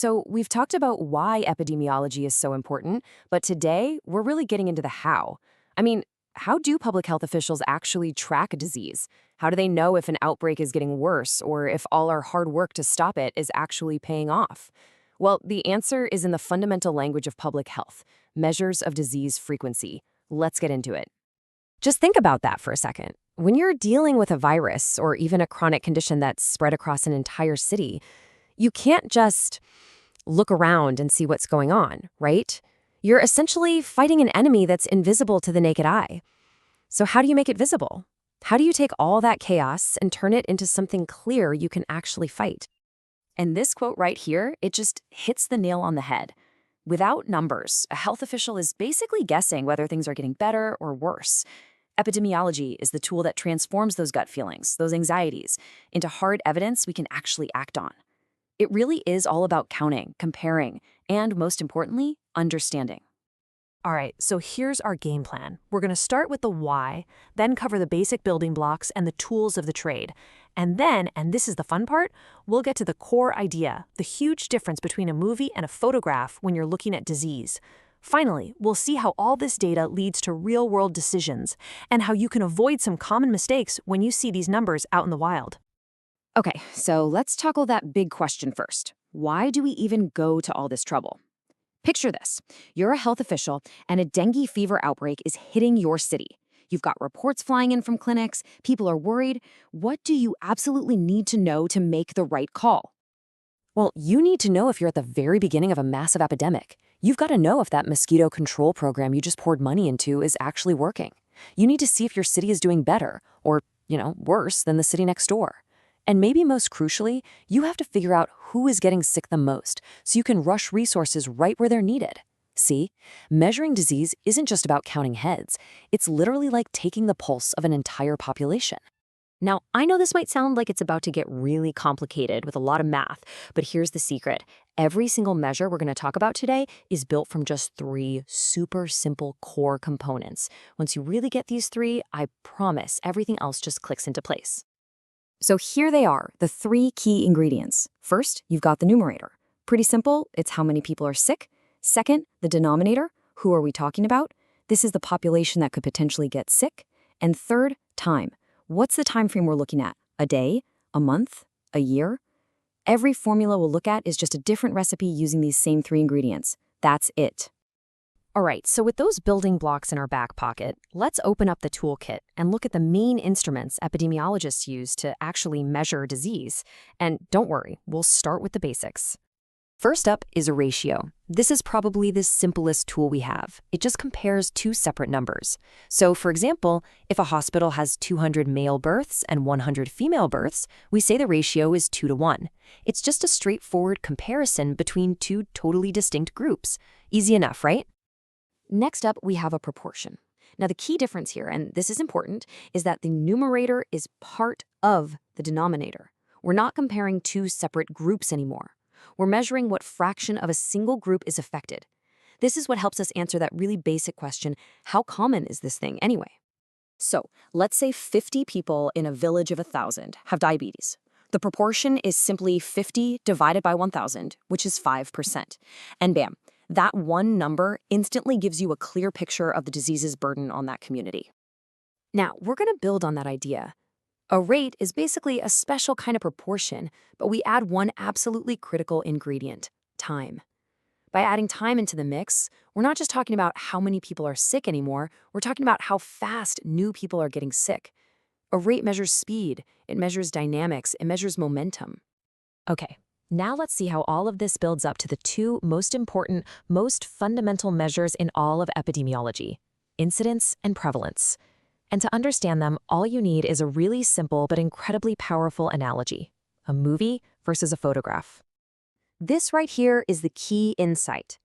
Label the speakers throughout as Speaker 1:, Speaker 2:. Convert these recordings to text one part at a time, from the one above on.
Speaker 1: So we've talked about why epidemiology is so important, but today we're really getting into the how. I mean, how do public health officials actually track a disease? How do they know if an outbreak is getting worse or if all our hard work to stop it is actually paying off? Well, the answer is in the fundamental language of public health, measures of disease frequency. Let's get into it. Just think about that for a second. When you're dealing with a virus or even a chronic condition that's spread across an entire city, you can't just look around and see what's going on, right? You're essentially fighting an enemy that's invisible to the naked eye. So how do you make it visible? How do you take all that chaos and turn it into something clear you can actually fight? And this quote right here, it just hits the nail on the head. Without numbers, a health official is basically guessing whether things are getting better or worse. Epidemiology is the tool that transforms those gut feelings, those anxieties, into hard evidence we can actually act on. It really is all about counting, comparing, and most importantly, understanding.
Speaker 2: All right, so here's our game plan. We're going to start with the why, then cover the basic building blocks and the tools of the trade. And then, and this is the fun part, we'll get to the core idea, the huge difference between a movie and a photograph when you're looking at disease. Finally, we'll see how all this data leads to real-world decisions and how you can avoid some common mistakes when you see these numbers out in the wild.
Speaker 1: Okay, so let's tackle that big question first. Why do we even go to all this trouble? Picture this. You're a health official, and a dengue fever outbreak is hitting your city. You've got reports flying in from clinics, people are worried. What do you absolutely need to know to make the right call? Well, you need to know if you're at the very beginning of a massive epidemic. You've got to know if that mosquito control program you just poured money into is actually working. You need to see if your city is doing better or, worse than the city next door. And maybe most crucially, you have to figure out who is getting sick the most so you can rush resources right where they're needed. See, measuring disease isn't just about counting heads. It's literally like taking the pulse of an entire population. Now, I know this might sound like it's about to get really complicated with a lot of math, but here's the secret. Every single measure we're going to talk about today is built from just 3 super simple core components. Once you really get these 3, I promise everything else just clicks into place. So here they are, the 3 key ingredients. First, you've got the numerator. Pretty simple, it's how many people are sick. Second, the denominator, who are we talking about? This is the population that could potentially get sick. And third, time. What's the time frame we're looking at? A day? A month? A year? Every formula we'll look at is just a different recipe using these same 3 ingredients. That's it. All right, so with those building blocks in our back pocket, let's open up the toolkit and look at the main instruments epidemiologists use to actually measure disease. And don't worry, we'll start with the basics. First up is a ratio. This is probably the simplest tool we have. It just compares 2 separate numbers. So, for example, if a hospital has 200 male births and 100 female births, we say the ratio is 2-to-1. It's just a straightforward comparison between 2 totally distinct groups. Easy enough, right? Next up, we have a proportion. Now, the key difference here, and this is important, is that the numerator is part of the denominator. We're not comparing 2 separate groups anymore. We're measuring what fraction of a single group is affected. This is what helps us answer that really basic question, how common is this thing anyway? So, let's say 50 people in a village of 1,000 have diabetes. The proportion is simply 50 divided by 1,000, which is 5%. And bam, that one number instantly gives you a clear picture of the disease's burden on that community. Now, we're going to build on that idea. A rate is basically a special kind of proportion, but we add one absolutely critical ingredient, time. By adding time into the mix, we're not just talking about how many people are sick anymore, we're talking about how fast new people are getting sick. A rate measures speed, it measures dynamics, it measures momentum. Okay. Now let's see how all of this builds up to the 2 most important, most fundamental measures in all of epidemiology, incidence and prevalence. And to understand them, all you need is a really simple but incredibly powerful analogy, a movie versus a photograph. This right here is the key insight.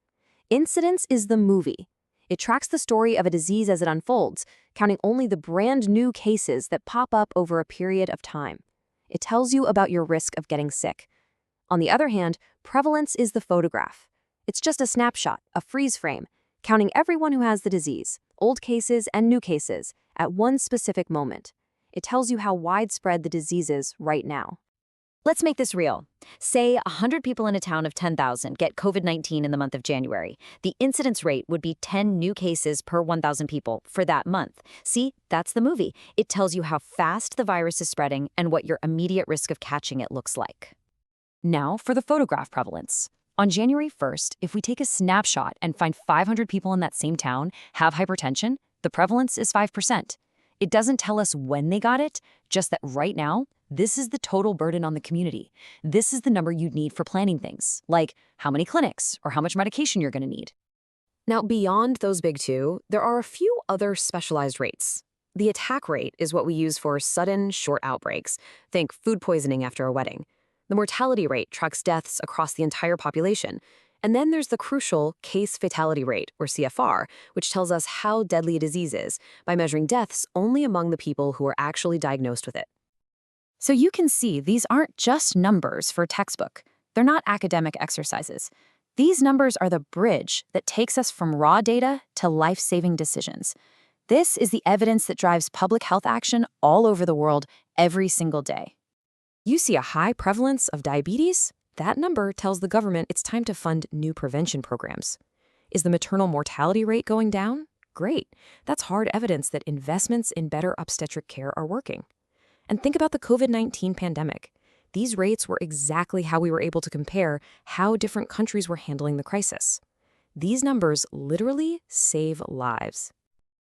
Speaker 1: Incidence is the movie. It tracks the story of a disease as it unfolds, counting only the brand new cases that pop up over a period of time. It tells you about your risk of getting sick. On the other hand, prevalence is the photograph. It's just a snapshot, a freeze frame, counting everyone who has the disease, old cases and new cases, at one specific moment. It tells you how widespread the disease is right now. Let's make this real. Say 100 people in a town of 10,000 get COVID-19 in the month of January. The incidence rate would be 10 new cases per 1,000 people for that month. See, that's the movie. It tells you how fast the virus is spreading and what your immediate risk of catching it looks like. Now for the photograph prevalence. On January 1st, if we take a snapshot and find 500 people in that same town have hypertension, the prevalence is 5%. It doesn't tell us when they got it, just that right now, this is the total burden on the community. This is the number you'd need for planning things, like how many clinics or how much medication you're going to need.
Speaker 2: Now, beyond those big two, there are a few other specialized rates. The attack rate is what we use for sudden, short outbreaks. Think food poisoning after a wedding. The mortality rate tracks deaths across the entire population. And then there's the crucial case fatality rate, or CFR, which tells us how deadly a disease is by measuring deaths only among the people who are actually diagnosed with it.
Speaker 1: So you can see these aren't just numbers for a textbook. They're not academic exercises. These numbers are the bridge that takes us from raw data to life-saving decisions. This is the evidence that drives public health action all over the world every single day.
Speaker 2: You see a high prevalence of diabetes? That number tells the government it's time to fund new prevention programs. Is the maternal mortality rate going down? Great. That's hard evidence that investments in better obstetric care are working. And think about the COVID-19 pandemic. These rates were exactly how we were able to compare how different countries were handling the crisis. These numbers literally save lives.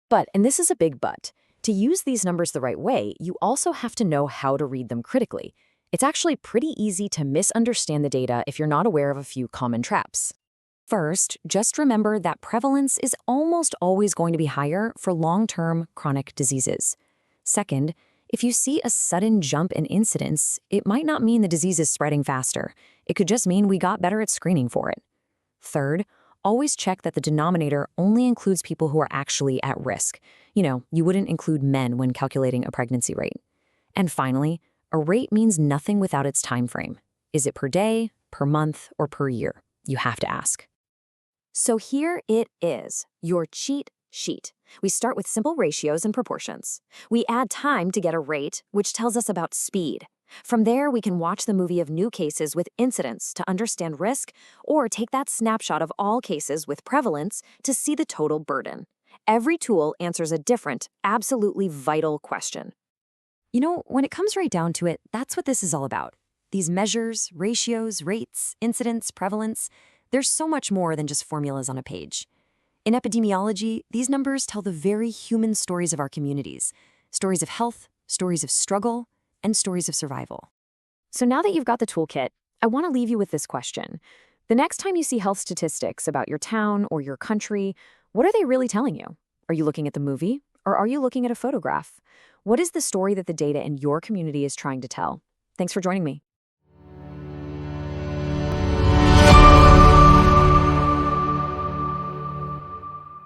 Speaker 1: But, and this is a big but, to use these numbers the right way, you also have to know how to read them critically. It's actually pretty easy to misunderstand the data if you're not aware of a few common traps. First, just remember that prevalence is almost always going to be higher for long-term chronic diseases. Second, if you see a sudden jump in incidence, it might not mean the disease is spreading faster. It could just mean we got better at screening for it. Third, always check that the denominator only includes people who are actually at risk. You wouldn't include men when calculating a pregnancy rate. And finally, a rate means nothing without its time frame. Is it per day, per month, or per year? You have to ask. So here it is, your cheat sheet. We start with simple ratios and proportions. We add time to get a rate, which tells us about speed. From there, we can watch the movie of new cases with incidence to understand risk, or take that snapshot of all cases with prevalence to see the total burden. Every tool answers a different, absolutely vital question. When it comes right down to it, that's what this is all about. These measures, ratios, rates, incidence, prevalence, there's so much more than just formulas on a page. In epidemiology, these numbers tell the very human stories of our communities. Stories of health, stories of struggle, and stories of survival. So now that you've got the toolkit, I want to leave you with this question. The next time you see health statistics about your town or your country, what are they really telling you? Are you looking at the movie, or are you looking at a photograph? What is the story that the data in your community is trying to tell? Thanks for joining me.